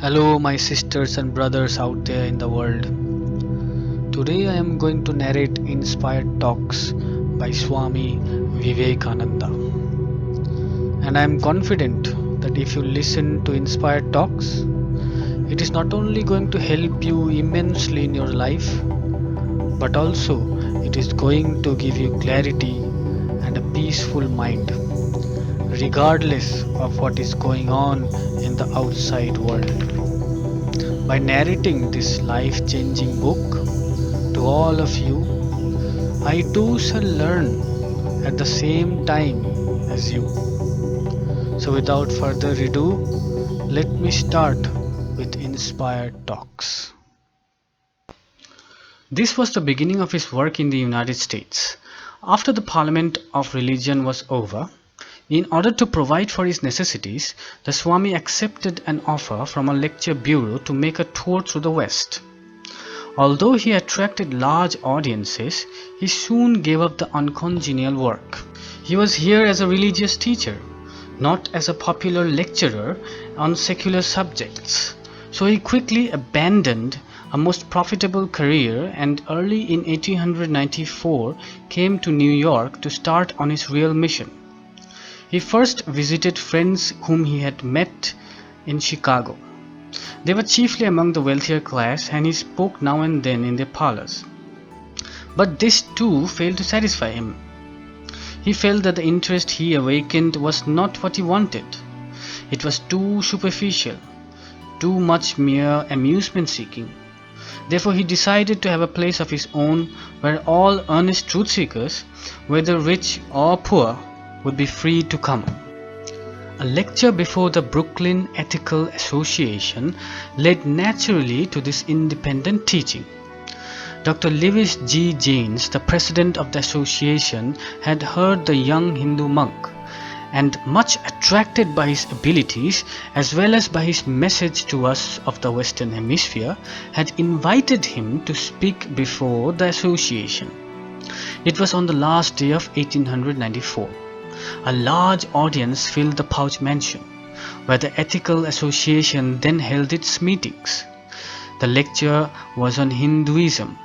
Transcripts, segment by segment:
Hello, my sisters and brothers out there in the world. Today I am going to narrate inspired talks by Swami Vivekananda. And I am confident that if you listen to inspired talks, it is not only going to help you immensely in your life, but also it is going to give you clarity and a peaceful mind, regardless of what is going on in the outside world. By narrating this life changing book to all of you, I too shall learn at the same time as you. So, without further ado, let me start with Inspired Talks. This was the beginning of his work in the United States. After the Parliament of Religion was over, in order to provide for his necessities, the Swami accepted an offer from a lecture bureau to make a tour through the West. Although he attracted large audiences, he soon gave up the uncongenial work. He was here as a religious teacher, not as a popular lecturer on secular subjects. So he quickly abandoned a most profitable career and early in 1894 came to New York to start on his real mission. He first visited friends whom he had met in Chicago. They were chiefly among the wealthier class, and he spoke now and then in their parlors. But this too failed to satisfy him. He felt that the interest he awakened was not what he wanted. It was too superficial, too much mere amusement seeking. Therefore he decided to have a place of his own where all earnest truth seekers, whether rich or poor, would be free to come. A lecture before the Brooklyn Ethical Association led naturally to this independent teaching. Dr. Lewis G. Janes, the president of the association, had heard the young Hindu monk, and much attracted by his abilities as well as by his message to us of the Western Hemisphere, had invited him to speak before the association. It was on the last day of 1894. A large audience filled the Pouch Mansion, where the Ethical Association then held its meetings. The lecture was on Hinduism,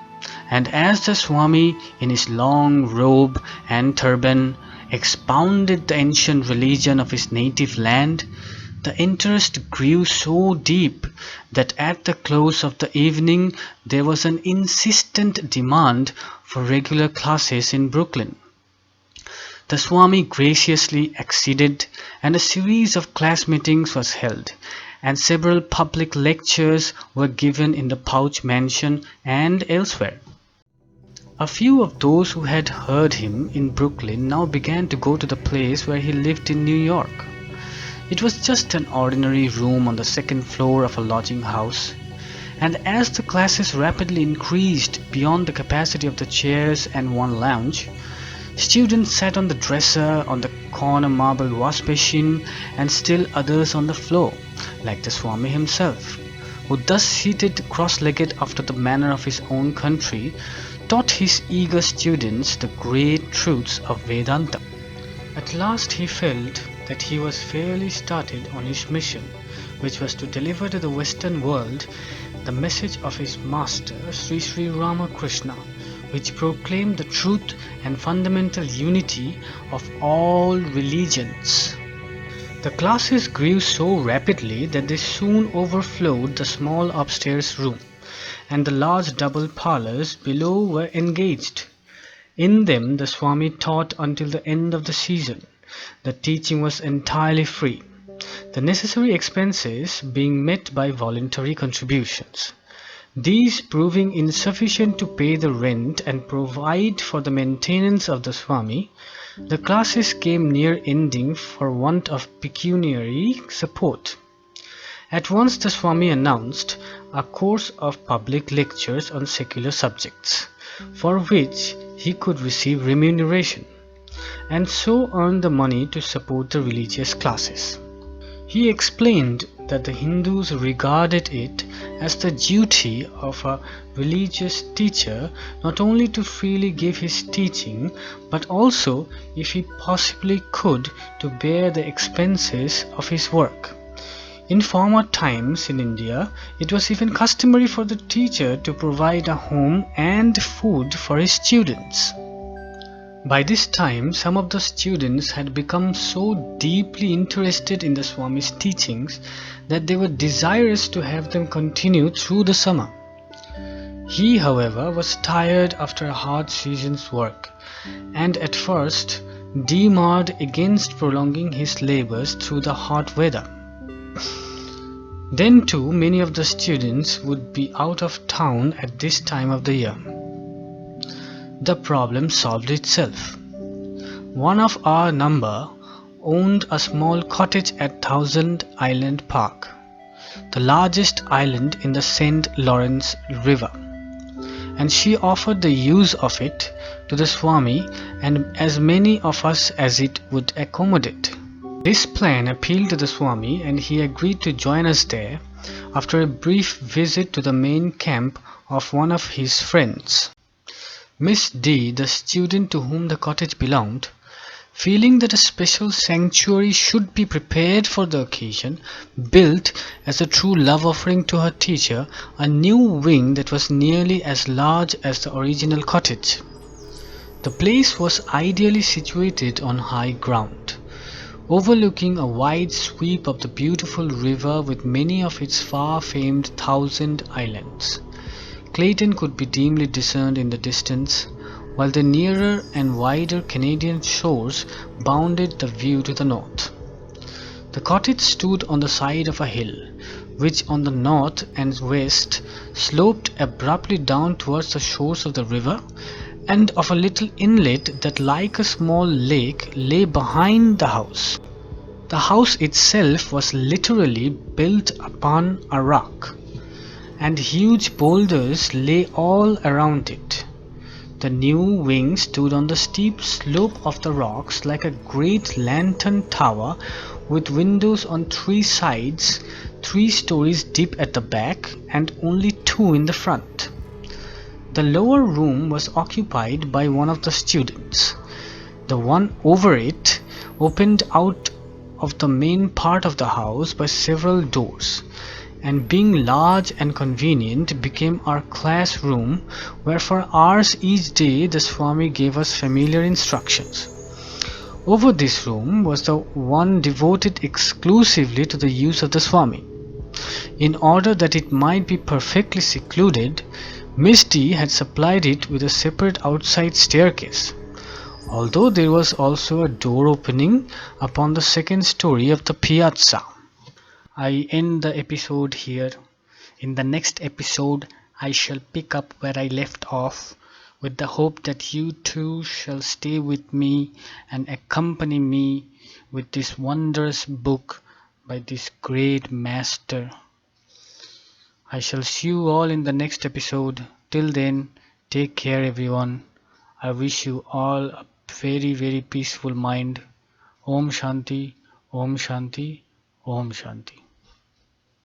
and as the Swami, in his long robe and turban, expounded the ancient religion of his native land, the interest grew so deep that at the close of the evening there was an insistent demand for regular classes in Brooklyn. The Swami graciously acceded, and a series of class meetings was held, and several public lectures were given in the Pouch Mansion and elsewhere. A few of those who had heard him in Brooklyn now began to go to the place where he lived in New York. It was just an ordinary room on the second floor of a lodging house, and as the classes rapidly increased beyond the capacity of the chairs and one lounge, students sat on the dresser, on the corner marble wash basin, and still others on the floor, like the Swami himself, who thus seated cross-legged after the manner of his own country, taught his eager students the great truths of Vedanta. At last he felt that he was fairly started on his mission, which was to deliver to the Western world the message of his master, Sri Sri Ramakrishna, which proclaimed the truth and fundamental unity of all religions. The classes grew so rapidly that they soon overflowed the small upstairs room, and the large double parlors below were engaged. In them the Swami taught until the end of the season. The teaching was entirely free, the necessary expenses being met by voluntary contributions. These proving insufficient to pay the rent and provide for the maintenance of the Swami, the classes came near ending for want of pecuniary support. At once the Swami announced a course of public lectures on secular subjects, for which he could receive remuneration, and so earn the money to support the religious classes. He explained that the Hindus regarded it as the duty of a religious teacher not only to freely give his teaching, but also, if he possibly could, to bear the expenses of his work. In former times in India, it was even customary for the teacher to provide a home and food for his students. By this time, some of the students had become so deeply interested in the Swami's teachings that they were desirous to have them continue through the summer. He, however, was tired after a hard season's work, and at first demurred against prolonging his labors through the hot weather. Then too, many of the students would be out of town at this time of the year. The problem solved itself. One of our number owned a small cottage at Thousand Island Park, the largest island in the St. Lawrence River, and she offered the use of it to the Swami and as many of us as it would accommodate. This plan appealed to the Swami, and he agreed to join us there after a brief visit to the main camp of one of his friends. Miss D, the student to whom the cottage belonged, feeling that a special sanctuary should be prepared for the occasion, built, as a true love offering to her teacher, a new wing that was nearly as large as the original cottage. The place was ideally situated on high ground, overlooking a wide sweep of the beautiful river with many of its far-famed Thousand Islands. Clayton could be dimly discerned in the distance, while the nearer and wider Canadian shores bounded the view to the north. The cottage stood on the side of a hill, which on the north and west sloped abruptly down towards the shores of the river, and of a little inlet that, like a small lake, lay behind the house. The house itself was literally built upon a rock, and huge boulders lay all around it. The new wing stood on the steep slope of the rocks like a great lantern tower with windows on three sides, 3 stories deep at the back and only 2 in the front. The lower room was occupied by one of the students. The one over it opened out of the main part of the house by several doors, and being large and convenient became our classroom, where for hours each day the Swami gave us familiar instructions. Over this room was the one devoted exclusively to the use of the Swami. In order that it might be perfectly secluded, Miss D had supplied it with a separate outside staircase, although there was also a door opening upon the second story of the piazza. I end the episode here. In the next episode, I shall pick up where I left off, with the hope that you too shall stay with me and accompany me with this wondrous book by this great master. I shall see you all in the next episode. Till then, take care everyone. I wish you all a very, very peaceful mind. Om Shanti, Om Shanti, Om Shanti.